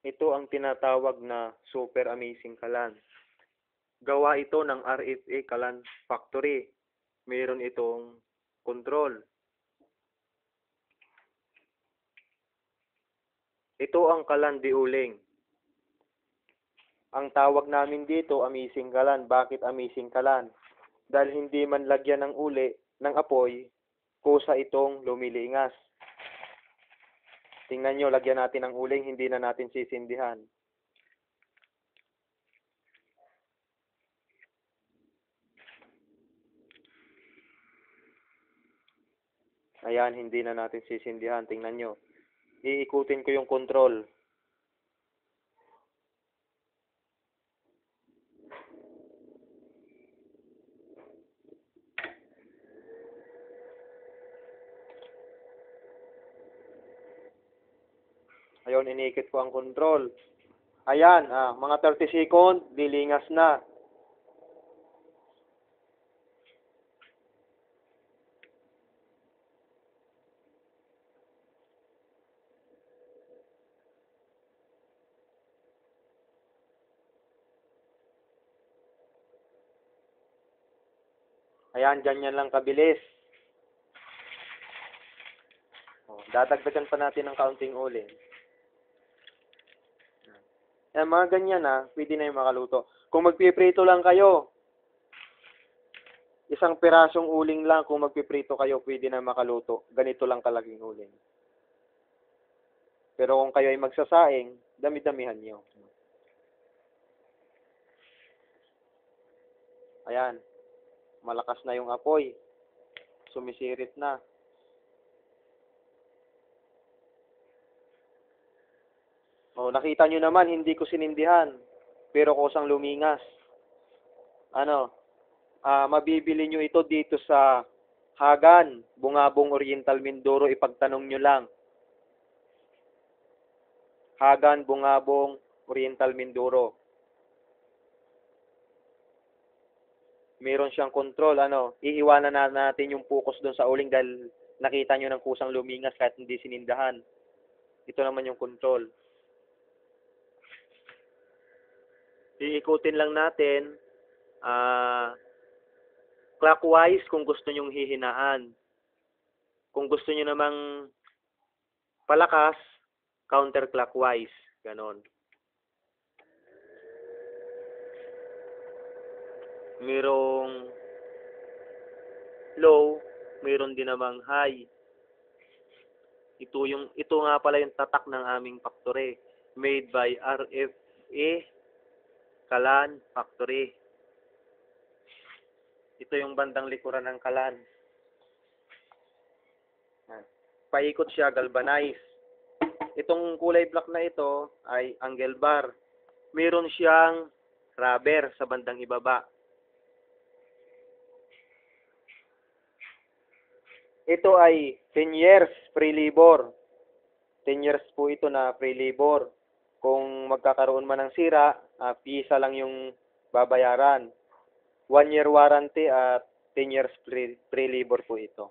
Ito ang tinatawag na Super Amazing Kalan. Gawa ito ng RFA Kalan Factory. Mayroon itong control. Ito ang kalan de uling. Ang tawag namin dito, amazing kalan. Bakit amazing kalan? Dahil hindi man lagyan ng uli, ng apoy, kusa itong lumilingas. Tingnan nyo, lagyan natin ng uling, hindi na natin sisindihan. Ayan, hindi na natin sisindihan. Tingnan nyo. Iikutin ko yung control. Ayun, inikit ko ang control. Ayan, mga 30 second, lilingas na. Ayan, ganyan lang kabilis. Dadagdagan pa natin ng kaunting uling. Ayan, mga ganyan pwede na yung makaluto. Kung magpiprito lang kayo, isang pirasong uling lang, kung magpiprito kayo, pwede na makaluto. Ganito lang kalaging uling. Pero kung kayo ay magsasaing, dami-damihan nyo. Ayan, malakas na yung apoy. Sumisirit na. Nakita nyo naman, hindi ko sinindihan. Pero kusang lumingas. Mabibili nyo ito dito sa Hagan, Bungabong Oriental Mindoro. Ipagtanong nyo lang. Hagan, Bungabong Oriental Mindoro. Meron siyang control. Iiwanan na natin yung focus doon sa uling dahil nakita nyo ng kusang lumingas kahit hindi sinindahan. Ito naman yung control. Iikutin lang natin clockwise kung gusto nyong hihinaan. Kung gusto nyo namang palakas, counterclockwise. Ganon. Mayroong low, mayroon din namang high. Ito nga pala yung tatak ng aming factory. Made by RFA Kalan Factory. Ito yung bandang likuran ng kalan. Paikot siya, galvanize. Itong kulay black na ito ay angle bar. Meron siyang rubber sa bandang ibaba. Ito ay 10 years free labor. 10 years po ito na free labor. Kung magkakaroon man ng sira, pisa lang yung babayaran. 1 year warranty at 10 years free labor po ito.